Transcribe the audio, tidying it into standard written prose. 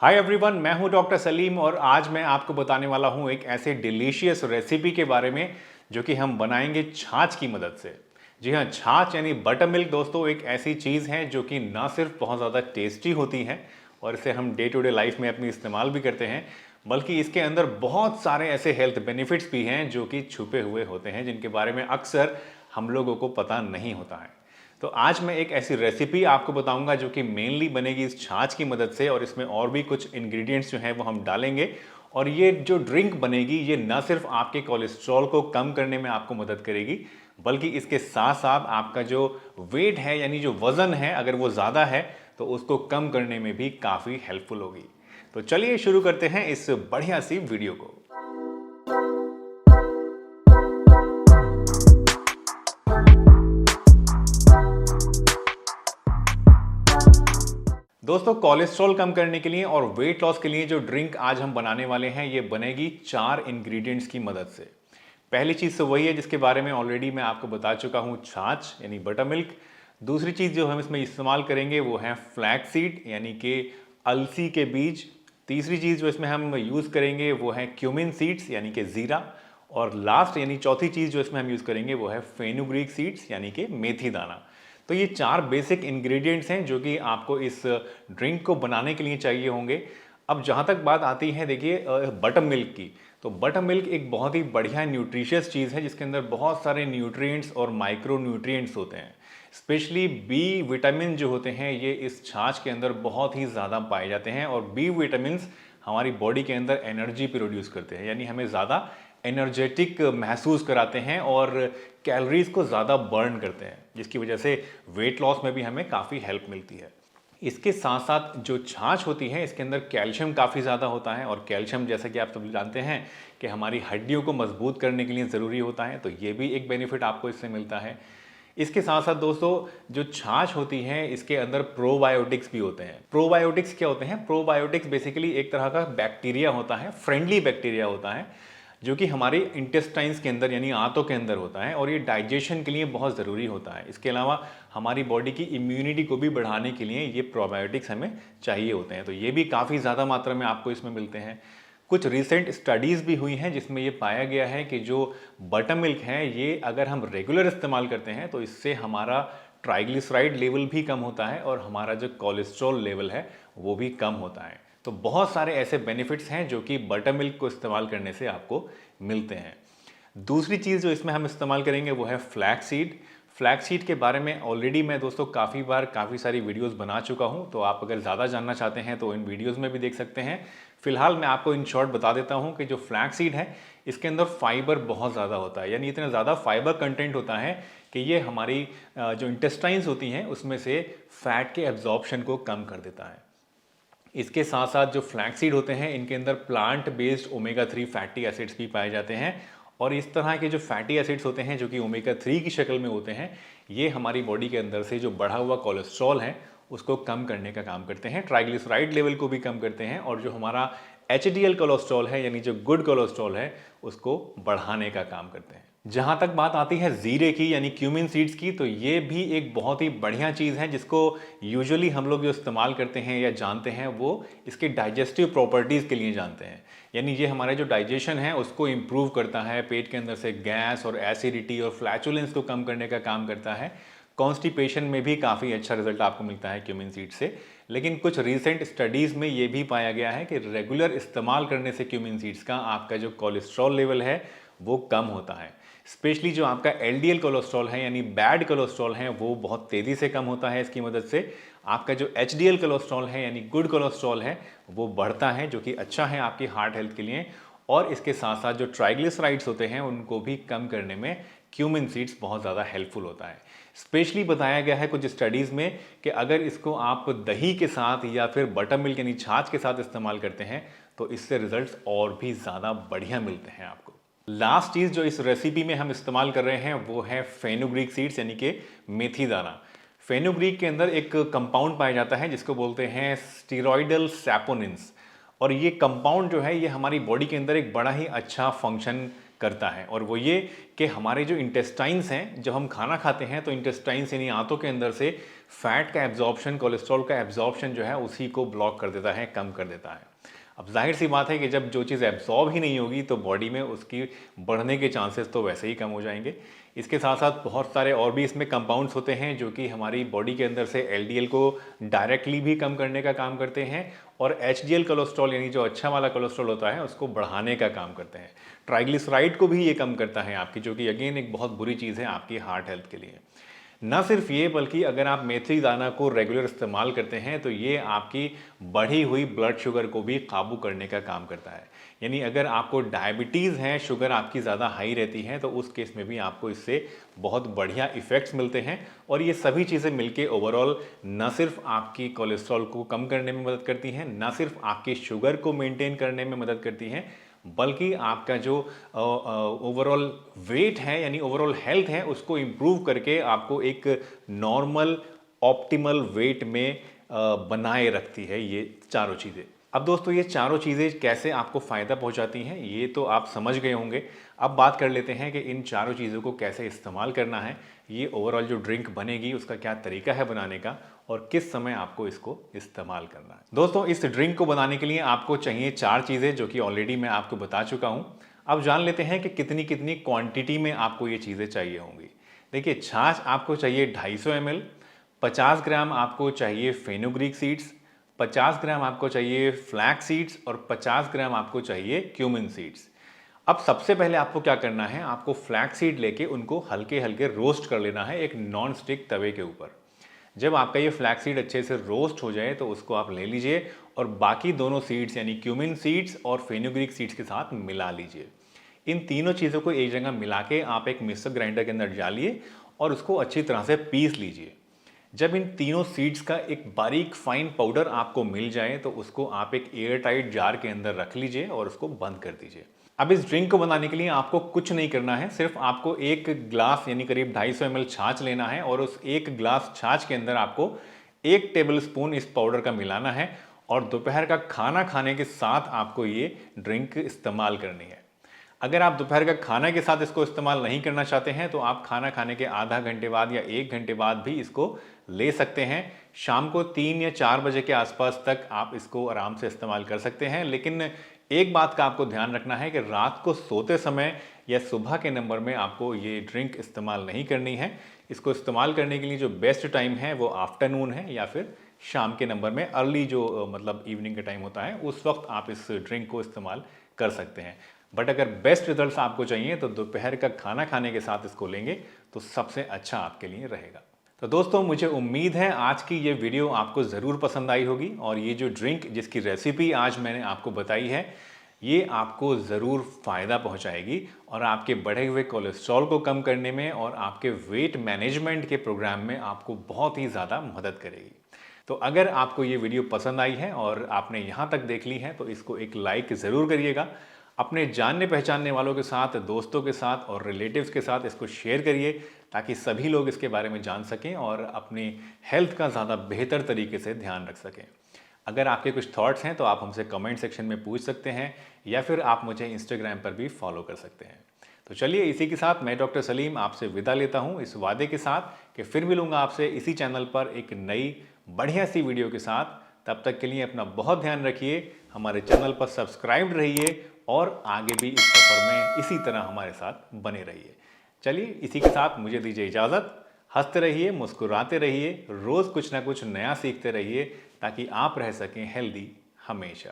Hi everyone, मैं हूं doctor Salim और आज मैं आपको बताने वाला हूं एक ऐसे डिलीशियस रेसिपी के बारे में जो कि हम बनाएंगे छाछ की मदद से। जी हाँ, छाछ यानी बटर मिल्क दोस्तों एक ऐसी चीज़ है जो कि ना सिर्फ बहुत ज़्यादा टेस्टी होती है और इसे हम डे टू डे लाइफ में अपनी इस्तेमाल भी करते हैं, बल्कि इसके अंदर बहुत सारे ऐसे हेल्थ बेनिफिट्स भी हैं जो कि छुपे हुए होते हैं, जिनके बारे में अक्सर हम लोगों को पता नहीं होता है। तो आज मैं एक ऐसी रेसिपी आपको बताऊंगा जो कि मेनली बनेगी इस छाछ की मदद से, और इसमें और भी कुछ इंग्रेडिएंट्स जो हैं वो हम डालेंगे। और ये जो ड्रिंक बनेगी ये ना सिर्फ आपके कोलेस्ट्रॉल को कम करने में आपको मदद करेगी, बल्कि इसके साथ साथ आपका जो वेट है यानी जो वज़न है अगर वो ज़्यादा है तो उसको कम करने में भी काफ़ी हेल्पफुल होगी। तो चलिए शुरू करते हैं इस बढ़िया सी वीडियो को। दोस्तों, कोलेस्ट्रॉल कम करने के लिए और वेट लॉस के लिए जो ड्रिंक आज हम बनाने वाले हैं ये बनेगी 4 इंग्रेडिएंट्स की मदद से। पहली चीज़ तो वही है जिसके बारे में ऑलरेडी मैं आपको बता चुका हूँ, छाछ यानी बटर मिल्क। दूसरी चीज़ जो हम इसमें इस्तेमाल करेंगे वो है फ्लैक्स सीड यानी कि अलसी के बीज। तीसरी चीज़ जो इसमें हम यूज़ करेंगे वो है क्यूमिन सीड्स यानी कि ज़ीरा। और लास्ट यानी चौथी चीज़ जो इसमें हम यूज़ करेंगे वो है फेनुग्रीक सीड्स यानी कि मेथी दाना। तो ये 4 बेसिक इंग्रेडिएंट्स हैं जो कि आपको इस ड्रिंक को बनाने के लिए चाहिए होंगे। अब जहाँ तक बात आती है देखिए बटर मिल्क की, तो बटर मिल्क एक बहुत ही बढ़िया न्यूट्रिशियस चीज़ है जिसके अंदर बहुत सारे न्यूट्रिएंट्स और माइक्रो न्यूट्रिएंट्स होते हैं। स्पेशली बी विटामिन जो होते हैं ये इस छाछ के अंदर बहुत ही ज़्यादा पाए जाते हैं, और बी विटामिन्स हमारी बॉडी के अंदर एनर्जी प्रोड्यूस करते हैं, यानी हमें ज़्यादा एनर्जेटिक महसूस कराते हैं और कैलोरीज को ज़्यादा बर्न करते हैं, जिसकी वजह से वेट लॉस में भी हमें काफ़ी हेल्प मिलती है। इसके साथ साथ जो छाछ होती है इसके अंदर कैल्शियम काफ़ी ज़्यादा होता है, और कैल्शियम जैसा कि आप सब जानते हैं कि हमारी हड्डियों को मजबूत करने के लिए ज़रूरी होता है, तो ये भी एक बेनिफिट आपको इससे मिलता है। इसके साथ साथ दोस्तों जो छाछ होती है इसके अंदर प्रोबायोटिक्स भी होते हैं। प्रोबायोटिक्स क्या होते हैं? प्रोबायोटिक्स बेसिकली एक तरह का बैक्टीरिया होता है, फ्रेंडली बैक्टीरिया होता है, जो कि हमारे इंटेस्टाइन्स के अंदर यानी आंतों के अंदर होता है, और ये डाइजेशन के लिए बहुत ज़रूरी होता है। इसके अलावा हमारी बॉडी की इम्यूनिटी को भी बढ़ाने के लिए ये प्रोबायोटिक्स हमें चाहिए होते हैं, तो ये भी काफ़ी ज़्यादा मात्रा में आपको इसमें मिलते हैं। कुछ रिसेंट स्टडीज़ भी हुई हैं जिसमें ये पाया गया है कि जो बटर मिल्क है ये अगर हम रेगुलर इस्तेमाल करते हैं तो इससे हमारा ट्राइग्लिसराइड लेवल भी कम होता है और हमारा जो कोलेस्ट्रॉल लेवल है वो भी कम होता है। तो बहुत सारे ऐसे बेनिफिट्स हैं जो कि बटर मिल्क को इस्तेमाल करने से आपको मिलते हैं। दूसरी चीज़ जो इसमें हम इस्तेमाल करेंगे वो है फ्लैक्स सीड। फ्लैक्स सीड के बारे में ऑलरेडी मैं दोस्तों काफ़ी बार काफ़ी सारी वीडियोस बना चुका हूं, तो आप अगर ज़्यादा जानना चाहते हैं तो इन वीडियोस में भी देख सकते हैं। फिलहाल मैं आपको इन शॉर्ट बता देता हूं कि जो फ्लैक्स सीड है इसके अंदर फाइबर बहुत ज़्यादा होता है, यानी इतना ज़्यादा फाइबर कंटेंट होता है कि ये हमारी जो इंटेस्टाइन्स होती हैं उसमें से फैट के एब्जॉर्प्शन को कम कर देता है। इसके साथ साथ जो फ्लैक्स सीड होते हैं इनके अंदर plant based omega 3 fatty acids भी पाए जाते हैं, और इस तरह के जो फैटी एसिड्स होते हैं जो कि ओमेगा 3 की शक्ल में होते हैं, ये हमारी बॉडी के अंदर से जो बढ़ा हुआ कोलेस्ट्रॉल है उसको कम करने का काम करते हैं, ट्राइग्लिसराइड लेवल को भी कम करते हैं, और जो हमारा एचडीएल कोलेस्ट्रॉल है यानी जो गुड कोलेस्ट्रॉल है उसको बढ़ाने का काम करते हैं। जहाँ तक बात आती है ज़ीरे की यानी क्यूमिन सीड्स की, तो ये भी एक बहुत ही बढ़िया चीज़ है जिसको यूजुअली हम लोग जो इस्तेमाल करते हैं या जानते हैं वो इसके डाइजेस्टिव प्रॉपर्टीज़ के लिए जानते हैं। यानी ये हमारे जो डाइजेशन है उसको इम्प्रूव करता है, पेट के अंदर से गैस और एसिडिटी और फ्लैचुलेंस को कम करने का काम करता है। कॉन्स्टिपेशन में भी काफ़ी अच्छा रिजल्ट आपको मिलता है क्यूमिन सीड से। लेकिन कुछ रीसेंट स्टडीज़ में ये भी पाया गया है कि रेगुलर इस्तेमाल करने से क्यूमिन सीड्स का आपका जो कोलेस्ट्रॉल लेवल है वो कम होता है। स्पेशली जो आपका एलडीएल कोलेस्ट्रॉल है यानी बैड कोलेस्ट्रॉल है वो बहुत तेज़ी से कम होता है इसकी मदद से। आपका जो एचडीएल कोलेस्ट्रॉल है यानी गुड कोलेस्ट्रॉल है वो बढ़ता है, जो कि अच्छा है आपकी हार्ट हेल्थ के लिए। और इसके साथ साथ जो ट्राइग्लिसराइड्स होते हैं उनको भी कम करने में क्यूमिन सीड्स बहुत ज़्यादा हेल्पफुल होता है। स्पेशली बताया गया है कुछ स्टडीज़ में कि अगर इसको आप दही के साथ या फिर बटर मिल्क यानी छाछ के साथ इस्तेमाल करते हैं तो इससे रिजल्ट्स और भी ज़्यादा बढ़िया मिलते हैं आपको। लास्ट चीज़ जो इस रेसिपी में हम इस्तेमाल कर रहे हैं वो है फेनुग्रीक सीड्स यानी कि मेथी दाना। फेनुग्रीक के अंदर एक कंपाउंड पाया जाता है जिसको बोलते हैं स्टीरॉयडल सैपोनिन्स, और ये कंपाउंड जो है ये हमारी बॉडी के अंदर एक बड़ा ही अच्छा फंक्शन करता है, और वो ये कि हमारे जो इंटेस्टाइन्स हैं, जब हम खाना खाते हैं तो इंटेस्टाइन्स यानी आंतों के अंदर से फैट का एब्जॉर्प्शन, कोलेस्ट्रॉल का एब्जॉर्प्शन जो है उसी को ब्लॉक कर देता है, कम कर देता है। अब जाहिर सी बात है कि जब जो चीज़ एब्जॉर्ब ही नहीं होगी तो बॉडी में उसकी बढ़ने के चांसेस तो वैसे ही कम हो जाएंगे। इसके साथ साथ बहुत सारे और भी इसमें कंपाउंड्स होते हैं जो कि हमारी बॉडी के अंदर से एलडीएल को डायरेक्टली भी कम करने का काम करते हैं, और एचडीएल कोलेस्ट्रॉल यानी जो अच्छा वाला कोलेस्ट्रॉल होता है उसको बढ़ाने का काम करते हैं। ट्राइग्लिसराइड को भी ये कम करता है आपकी, जो कि अगेन एक बहुत बुरी चीज़ है आपकी हार्ट हेल्थ के लिए। ना सिर्फ ये, बल्कि अगर आप मेथी दाना को रेगुलर इस्तेमाल करते हैं तो ये आपकी बढ़ी हुई ब्लड शुगर को भी काबू करने का काम करता है। यानी अगर आपको डायबिटीज़ है, शुगर आपकी ज़्यादा हाई रहती है, तो उस केस में भी आपको इससे बहुत बढ़िया इफ़ेक्ट्स मिलते हैं। और ये सभी चीज़ें मिलके ओवरऑल न सिर्फ आपकी कोलेस्ट्रॉल को कम करने में मदद करती हैं, न सिर्फ आपकी शुगर को मेंटेन करने में मदद करती हैं, बल्कि आपका जो ओवरऑल वेट है यानी ओवरऑल हेल्थ है उसको इम्प्रूव करके आपको एक नॉर्मल ऑप्टिमल वेट में बनाए रखती है ये चारों चीज़ें। अब दोस्तों, ये चारों चीज़ें कैसे आपको फ़ायदा पहुंचाती हैं ये तो आप समझ गए होंगे। अब बात कर लेते हैं कि इन चारों चीज़ों को कैसे इस्तेमाल करना है, ये ओवरऑल जो ड्रिंक बनेगी उसका क्या तरीका है बनाने का, और किस समय आपको इसको इस्तेमाल करना है। दोस्तों, इस ड्रिंक को बनाने के लिए आपको चाहिए 4 चीज़ें, जो कि ऑलरेडी मैं आपको बता चुका हूँ। अब जान लेते हैं कि कितनी कितनी क्वांटिटी में आपको ये चीज़ें चाहिए होंगी। देखिए, छाछ आपको चाहिए 250 ml, 50 ग्राम आपको चाहिए फेनुग्रीक सीड्स, 50 ग्राम आपको चाहिए फ्लैक्स सीड्स, और 50 ग्राम आपको चाहिए क्यूमिन सीड्स। अब सबसे पहले आपको क्या करना है, आपको फ्लैक्स सीड लेके उनको हल्के हल्के रोस्ट कर लेना है एक नॉन स्टिक तवे के ऊपर। जब आपका ये फ्लैक्स सीड अच्छे से रोस्ट हो जाए तो उसको आप ले लीजिए और बाकी दोनों सीड्स यानी क्यूमिन सीड्स और फेनुग्रीक सीड्स के साथ मिला लीजिए। इन तीनों चीज़ों को एक जगह मिला के आप एक मिक्सर ग्राइंडर के अंदर डालिए और उसको अच्छी तरह से पीस लीजिए। जब इन तीनों सीड्स का एक बारीक फाइन पाउडर आपको मिल जाए तो उसको आप एक एयर टाइट जार के अंदर रख लीजिए और उसको बंद कर दीजिए। अब इस ड्रिंक को बनाने के लिए आपको कुछ नहीं करना है, सिर्फ आपको एक ग्लास यानी करीब 250 ml छाछ लेना है और उस एक ग्लास छाछ के अंदर आपको 1 टेबलस्पून इस पाउडर का मिलाना है, और दोपहर का खाना खाने के साथ आपको ये ड्रिंक इस्तेमाल करनी है। अगर आप दोपहर का खाना के साथ इसको इस्तेमाल नहीं करना चाहते हैं तो आप खाना खाने के आधा घंटे बाद या 1 घंटे बाद भी इसको ले सकते हैं। शाम को 3 या 4 बजे के आसपास तक आप इसको आराम से इस्तेमाल कर सकते हैं, लेकिन एक बात का आपको ध्यान रखना है कि रात को सोते समय या सुबह के नंबर में आपको ये ड्रिंक इस्तेमाल नहीं करनी है। इसको इस्तेमाल करने के लिए जो बेस्ट टाइम है वो आफ्टरनून है या फिर शाम के नंबर में अर्ली जो मतलब इवनिंग का टाइम होता है उस वक्त आप इस ड्रिंक को इस्तेमाल कर सकते हैं। बट अगर बेस्ट रिजल्ट्स आपको चाहिए तो दोपहर का खाना खाने के साथ इसको लेंगे तो सबसे अच्छा आपके लिए रहेगा। तो दोस्तों, मुझे उम्मीद है आज की ये वीडियो आपको ज़रूर पसंद आई होगी, और ये जो ड्रिंक जिसकी रेसिपी आज मैंने आपको बताई है ये आपको ज़रूर फ़ायदा पहुंचाएगी और आपके बढ़े हुए कोलेस्ट्रॉल को कम करने में और आपके वेट मैनेजमेंट के प्रोग्राम में आपको बहुत ही ज़्यादा मदद करेगी। तो अगर आपको ये वीडियो पसंद आई है और आपने यहाँ तक देख ली है तो इसको एक लाइक ज़रूर करिएगा। अपने जानने पहचानने वालों के साथ, दोस्तों के साथ और रिलेटिव्स के साथ इसको शेयर करिए ताकि सभी लोग इसके बारे में जान सकें और अपनी हेल्थ का ज़्यादा बेहतर तरीके से ध्यान रख सकें। अगर आपके कुछ थॉट्स हैं तो आप हमसे कमेंट सेक्शन में पूछ सकते हैं या फिर आप मुझे इंस्टाग्राम पर भी फॉलो कर सकते हैं। तो चलिए, इसी के साथ मैं डॉक्टर सलीम आपसे विदा लेता हूँ इस वादे के साथ कि फिर मिलूंगा आपसे इसी चैनल पर एक नई बढ़िया सी वीडियो के साथ। तब तक के लिए अपना बहुत ध्यान रखिए, हमारे चैनल पर सब्सक्राइब रहिए और आगे भी इस सफ़र में इसी तरह हमारे साथ बने रहिए। चलिए, इसी के साथ मुझे दीजिए इजाज़त। हंसते रहिए, मुस्कुराते रहिए, रोज़ कुछ ना कुछ नया सीखते रहिए ताकि आप रह सकें हेल्दी हमेशा।